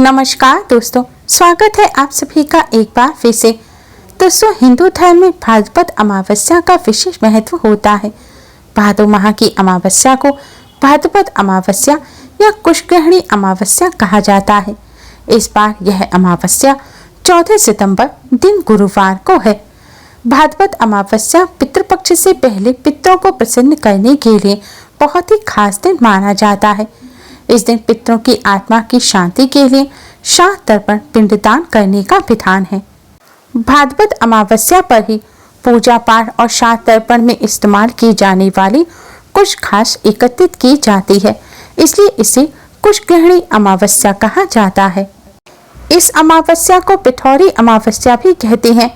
नमस्कार दोस्तों, स्वागत है आप सभी का एक बार फिर से। दोस्तों, हिंदू धर्म में भाद्रपद अमावस्या का विशेष महत्व होता है। भादो माह की अमावस्या को भाद्रपद अमावस्या या कुशग्रहणी अमावस्या कहा जाता है। इस बार यह अमावस्या 14 सितंबर दिन गुरुवार को है। भाद्रपद अमावस्या पितृपक्ष से पहले पितरों को प्रसन्न करने के लिए बहुत ही खास दिन माना जाता है। इस दिन पितरों की आत्मा की शांति के लिए श्राद्ध तर्पण पिंडदान करने का विधान है। भाद्रपद अमावस्या पर ही पूजा पाठ और श्राद्ध तर्पण में इस्तेमाल की जाने वाली कुछ खास एकत्रित की जाती है, इसलिए इसे कुशग्रहणी अमावस्या कहा जाता है। इस अमावस्या को पिठौरी अमावस्या भी कहते हैं।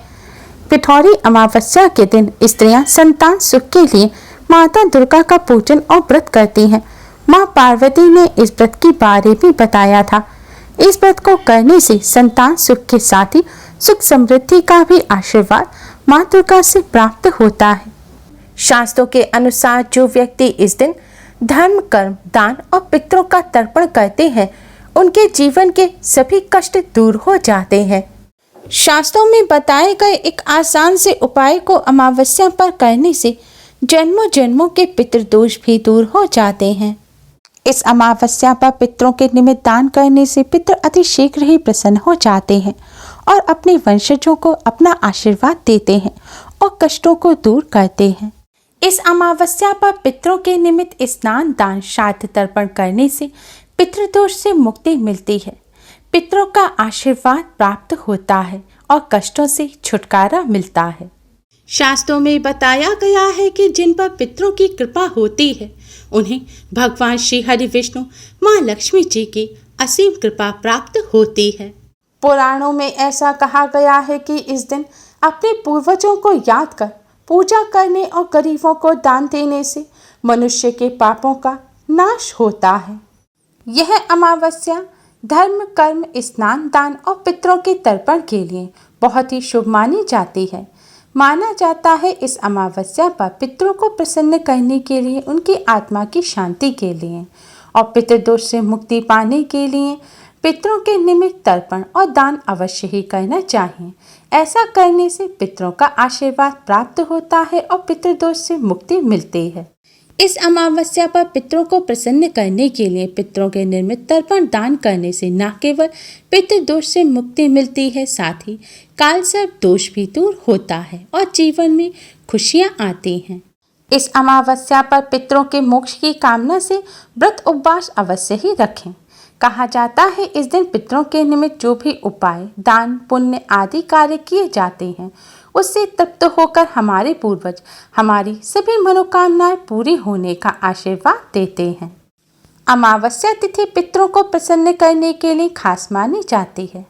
पिठौरी अमावस्या के दिन स्त्रियां संतान सुख के लिए माता दुर्गा का पूजन और व्रत करती हैं। माँ पार्वती ने इस व्रत के बारे में बताया था। इस व्रत को करने से संतान सुख के साथ ही सुख समृद्धि का भी आशीर्वाद माँ दुर्गा से प्राप्त होता है। शास्त्रों के अनुसार जो व्यक्ति इस दिन धर्म, कर्म, दान और पितरों का तर्पण करते हैं, उनके जीवन के सभी कष्ट दूर हो जाते हैं। शास्त्रों में बताए गए एक आसान से उपाय को अमावस्या पर करने से जन्मों जन्मों के पितृदोष भी दूर हो जाते हैं। इस अमावस्या पर पितरों के निमित्त दान करने से पितर अति शीघ्र ही प्रसन्न हो जाते हैं और अपने वंशजों को अपना आशीर्वाद देते हैं और कष्टों को दूर करते हैं। इस अमावस्या पर पितरों के निमित्त स्नान, दान, श्राद्ध तर्पण करने से पितृदोष से मुक्ति मिलती है, पितरों का आशीर्वाद प्राप्त होता है और कष्टों से छुटकारा मिलता है। शास्त्रों में बताया गया है कि जिन पर पितरों की कृपा होती है, उन्हें भगवान श्री हरि विष्णु माँ लक्ष्मी जी की असीम कृपा प्राप्त होती है। पुराणों में ऐसा कहा गया है कि इस दिन अपने पूर्वजों को याद कर पूजा करने और गरीबों को दान देने से मनुष्य के पापों का नाश होता है। यह अमावस्या धर्म, कर्म, स्नान, दान और पितरों के तर्पण के लिए बहुत ही शुभ मानी जाती है। माना जाता है इस अमावस्या पर पितरों को प्रसन्न करने के लिए, उनकी आत्मा की शांति के लिए और पितृदोष से मुक्ति पाने के लिए पितरों के निमित्त तर्पण और दान अवश्य ही करना चाहिए। ऐसा करने से पितरों का आशीर्वाद प्राप्त होता है और पितृदोष से मुक्ति मिलती है। इस अमावस्या पर पितरों को प्रसन्न करने के लिए पितरों के निर्मित तर्पण दान करने से न केवल पितृदोष से मुक्ति मिलती है, साथ ही काल सर्प दोष भी दूर होता है और जीवन में खुशियां आती हैं। इस अमावस्या पर पितरों के मोक्ष की कामना से व्रत उपवास अवश्य ही रखें। कहा जाता है इस दिन पितरों के निमित्त जो भी उपाय, दान, पुण्य आदि कार्य किए जाते हैं, उससे तृप्त होकर हमारे पूर्वज हमारी सभी मनोकामनाएं पूरी होने का आशीर्वाद देते हैं। अमावस्या तिथि पितरों को प्रसन्न करने के लिए खास मानी जाती है।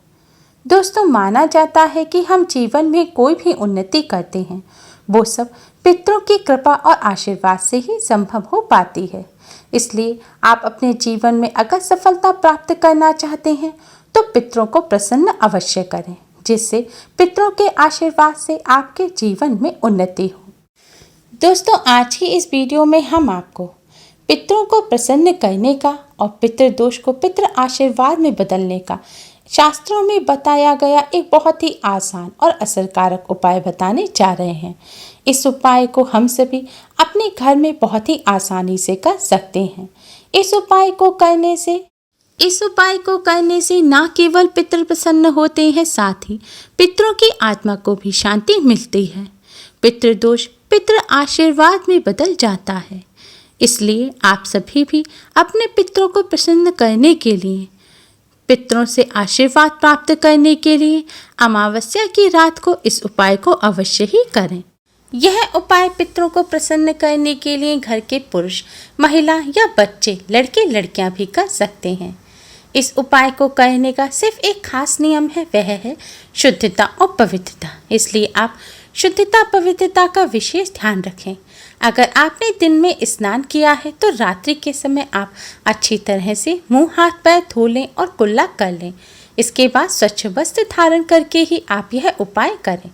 दोस्तों, माना जाता है कि हम जीवन में कोई भी उन्नति करते हैं, वो सब पितरों की कृपा और आशीर्वाद से ही संभव हो पाती है। इसलिए आप अपने जीवन में अगर सफलता प्राप्त करना चाहते हैं तो पितरों को प्रसन्न अवश्य करें, जिससे पितरों के आशीर्वाद से आपके जीवन में उन्नति हो। दोस्तों, आज की इस वीडियो में हम आपको पितरों को प्रसन्न करने का और पितृदोष को पितृ आशीर्वाद में बदलने का शास्त्रों में बताया गया एक बहुत ही आसान और असरकारक उपाय बताने जा रहे हैं। इस उपाय को हम सभी अपने घर में बहुत ही आसानी से कर सकते हैं। इस उपाय को करने से न केवल पितृ प्रसन्न होते हैं, साथ ही पितरों की आत्मा को भी शांति मिलती है। पितृदोष पितृ आशीर्वाद में बदल जाता है। इसलिए आप सभी भी अपने पितरों को प्रसन्न करने के लिए, पितरों से आशीर्वाद प्राप्त करने के लिए अमावस्या की रात को इस उपाय को अवश्य ही करें। यह उपाय पितरों को प्रसन्न करने के लिए घर के पुरुष, महिला या बच्चे, लड़के लड़कियां भी कर सकते हैं। इस उपाय को करने का सिर्फ एक खास नियम है, वह है शुद्धता और पवित्रता। इसलिए आप शुद्धता पवित्रता का विशेष ध्यान रखें। अगर आपने दिन में स्नान किया है तो रात्रि के समय आप अच्छी तरह से मुंह, हाथ, पैर धो लें और कुल्ला कर लें। इसके बाद स्वच्छ वस्त्र धारण करके ही आप यह उपाय करें।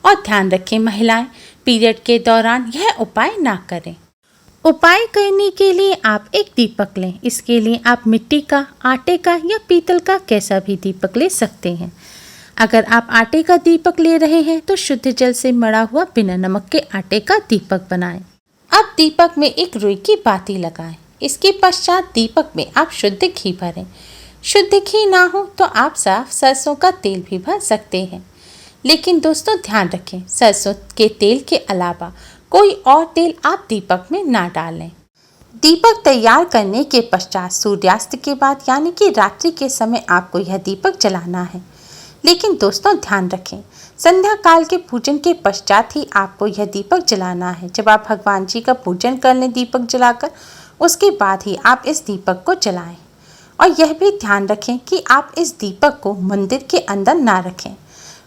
और ध्यान रखें, महिलाएं पीरियड के दौरान यह उपाय ना करें। उपाय करने के लिए आप एक दीपक लें। इसके लिए आप मिट्टी का, आटे का या पीतल का कैसा भी दीपक ले सकते हैं। अगर आप आटे का दीपक ले रहे हैं तो शुद्ध जल से मढ़ा हुआ बिना नमक के आटे का दीपक बनाएं। अब दीपक में एक रुई की बाती लगाएं। इसके पश्चात दीपक में आप शुद्ध घी भरें। शुद्ध घी ना हो तो आप साफ सरसों का तेल भी भर सकते हैं। लेकिन दोस्तों ध्यान रखें, सरसों के तेल के अलावा कोई और तेल आप दीपक में ना डालें। दीपक तैयार करने के पश्चात सूर्यास्त के बाद यानी कि रात्रि के समय आपको यह दीपक जलाना है। लेकिन दोस्तों ध्यान रखें, संध्या काल के पूजन के पश्चात ही आपको यह दीपक जलाना है। जब आप भगवान जी का पूजन कर लें दीपक जलाकर, उसके बाद ही आप इस दीपक को जलाएं। और यह भी ध्यान रखें कि आप इस दीपक को मंदिर के अंदर ना रखें।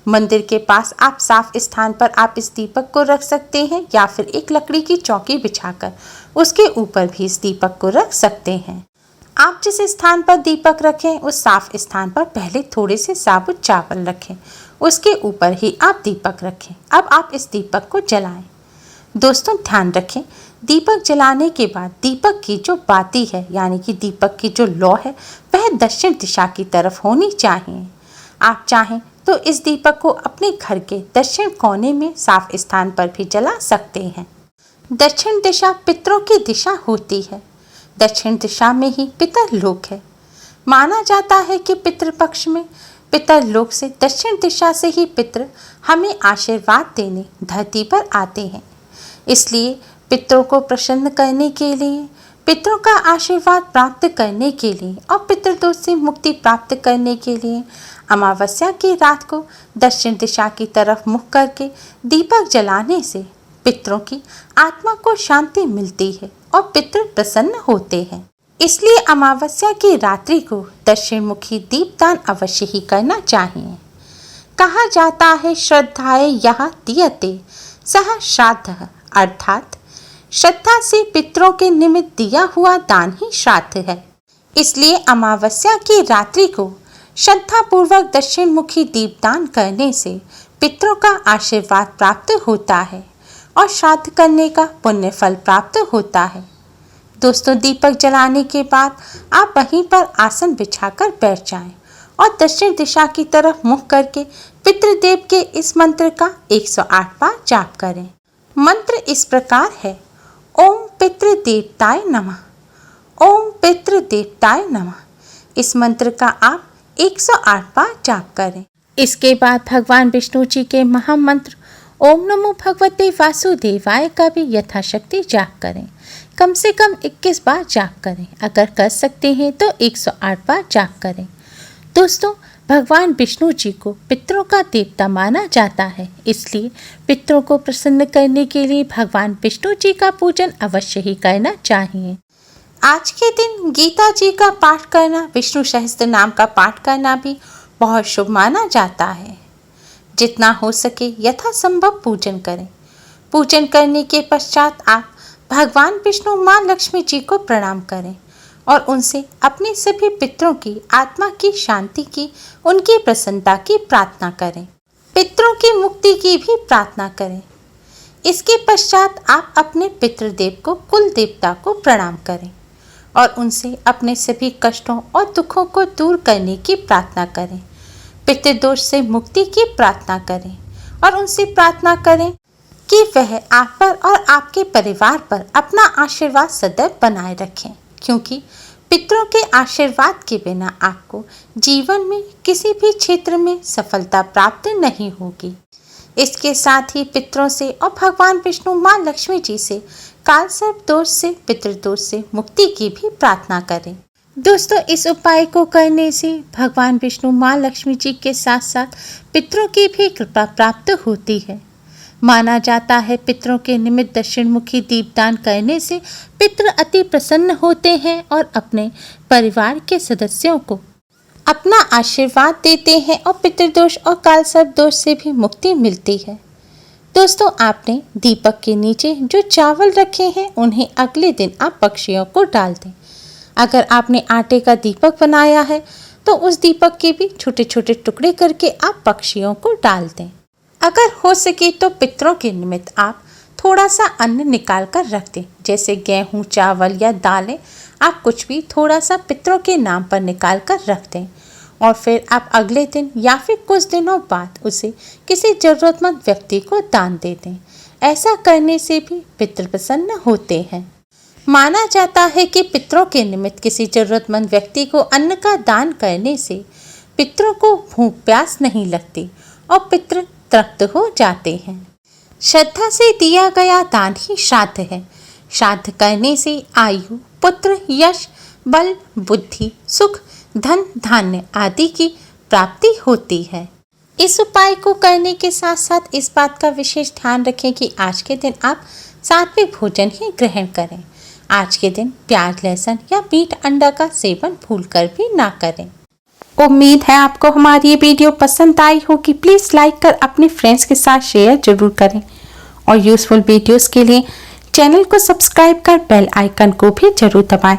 मंदिर के पास आप साफ स्थान पर आप इस दीपक को रख सकते हैं या फिर एक लकड़ी की चौकी बिछाकर उसके ऊपर भी इस दीपक को रख सकते हैं। आप जिस स्थान पर दीपक रखें उस साफ स्थान पर पहले थोड़े से साबुत चावल रखें, उसके ऊपर ही आप दीपक रखें। अब आप इस दीपक को जलाएं। दोस्तों ध्यान रखें, दीपक जलाने के बाद दीपक की जो बाती है यानी कि दीपक की जो लौ है वह दक्षिण दिशा की तरफ होनी चाहिए। आप चाहें तो इस दीपक को अपने घर के दक्षिण कोने में साफ स्थान पर भी जला सकते हैं। दक्षिण दिशा पितरों की दिशा होती है। दक्षिण दिशा में ही पितरलोक है। माना जाता है कि पितृपक्ष में पितरलोक से दक्षिण दिशा से ही पितृ हमें आशीर्वाद देने धरती पर आते हैं। इसलिए पितरों को प्रसन्न करने के लिए, पितरों का आशीर्वाद प्राप्त करने के लिए और पितृदोष से मुक्ति प्राप्त करने के लिए अमावस्या की रात को दक्षिण दिशा की तरफ मुख करके दीपक जलाने से पितरों की आत्मा को शांति मिलती है और पितृ प्रसन्न होते हैं। इसलिए अमावस्या की रात्रि को दक्षिण मुखी दीपदान अवश्य ही करना चाहिए। कहा जाता है श्रद्धाए यह दीयते सह श्राद्ध, अर्थात श्रद्धा से पितरों के निमित्त दिया हुआ दान ही श्राद्ध है। इसलिए अमावस्या की रात्रि को श्रद्धा पूर्वक दक्षिण मुखी दीपदान करने से पितरों का आशीर्वाद प्राप्त होता है और श्राद्ध करने का पुण्य फल प्राप्त होता है। दोस्तों दीपक जलाने के बाद आप वहीं पर आसन बिछाकर बैठ जाएं और दक्षिण दिशा की तरफ मुख करके पितृदेव के इस मंत्र का 108 बार जाप करें। मंत्र इस प्रकार है, ओम पितृदेवताय नमः, ओम पितृदेवताय नमः। इस मंत्र का आप 108 बार जाप करें। इसके बाद भगवान विष्णु जी के महामंत्र ओम नमो भगवते वासुदेवाय का भी यथाशक्ति जाप करें। कम से कम 21 बार जाप करें। अगर कर सकते हैं तो 108 बार जाप करें। दोस्तों भगवान विष्णु जी को पितरों का देवता माना जाता है, इसलिए पितरों को प्रसन्न करने के लिए भगवान विष्णु जी का पूजन अवश्य ही करना चाहिए। आज के दिन गीता जी का पाठ करना, विष्णु सहस्त्र नाम का पाठ करना भी बहुत शुभ माना जाता है। जितना हो सके यथासंभव पूजन करें। पूजन करने के पश्चात आप भगवान विष्णु माँ लक्ष्मी जी को प्रणाम करें और उनसे अपने सभी पितरों की आत्मा की शांति की, उनकी प्रसन्नता की प्रार्थना करें। पितरों की मुक्ति की भी प्रार्थना करें। इसके पश्चात आप अपने पितृदेव को, कुल देवता को प्रणाम करें और उनसे अपने सभी कष्टों और दुखों को दूर करने की प्रार्थना करें। पितृदोष से मुक्ति की प्रार्थना करें और उनसे प्रार्थना करें कि वह आप पर और आपके परिवार पर अपना आशीर्वाद सदैव बनाए रखें, क्योंकि पितरों के आशीर्वाद के बिना आपको जीवन में किसी भी क्षेत्र में सफलता प्राप्त नहीं होगी। इसके साथ ही पितरों से और भगवान विष्णु माँ लक्ष्मी जी से काल सर्प दोष से, पितृदोष से मुक्ति की भी प्रार्थना करें। दोस्तों इस उपाय को करने से भगवान विष्णु माँ लक्ष्मी जी के साथ साथ पितरों की भी कृपा प्राप्त होती है। माना जाता है पितरों के निमित्त दक्षिण मुखी दीपदान करने से पितृ अति प्रसन्न होते हैं और अपने परिवार के सदस्यों को अपना आशीर्वाद देते हैं और पितृदोष और काल सर्प दोष से भी मुक्ति मिलती है। दोस्तों आपने दीपक के नीचे जो चावल रखे हैं उन्हें अगले दिन आप पक्षियों को डाल दें। अगर आपने आटे का दीपक बनाया है तो उस दीपक के भी छोटे छोटे टुकड़े करके आप पक्षियों को डाल दें। अगर हो सके तो पितरों के निमित्त आप थोड़ा सा अन्न निकाल कर रख दें, जैसे गेहूँ, चावल या दालें। आप कुछ भी थोड़ा सा पितरों के नाम पर निकाल कर रख दें और फिर आप अगले दिन या फिर कुछ दिनों बाद उसे किसी ज़रूरतमंद व्यक्ति को दान दे दें। ऐसा करने से भी पितृ प्रसन्न होते हैं। माना जाता है कि पितरों के निमित्त किसी ज़रूरतमंद व्यक्ति को अन्न का दान करने से पितरों को भूख प्यास नहीं लगती और पितृ तृप्त हो जाते हैं। श्रद्धा से दिया गया दान ही श्राद्ध है। श्राद्ध करने से आयु, पुत्र, यश, बल, बुद्धि, सुख, धन, धान्य आदि की प्राप्ति होती है। इस उपाय को करने के साथ साथ इस बात का विशेष ध्यान रखें कि आज के दिन आप सात्विक भोजन ही ग्रहण करें। आज के दिन प्याज, लहसुन या मीट, अंडा का सेवन भूलकर भी ना करें। उम्मीद है आपको हमारी ये वीडियो पसंद आई होगी। प्लीज़ लाइक कर अपने फ्रेंड्स के साथ शेयर जरूर करें और यूजफुल वीडियोस के लिए चैनल को सब्सक्राइब कर बेल आइकन को भी जरूर दबाएं।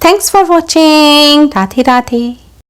Thanks for watching. Radhe Radhe.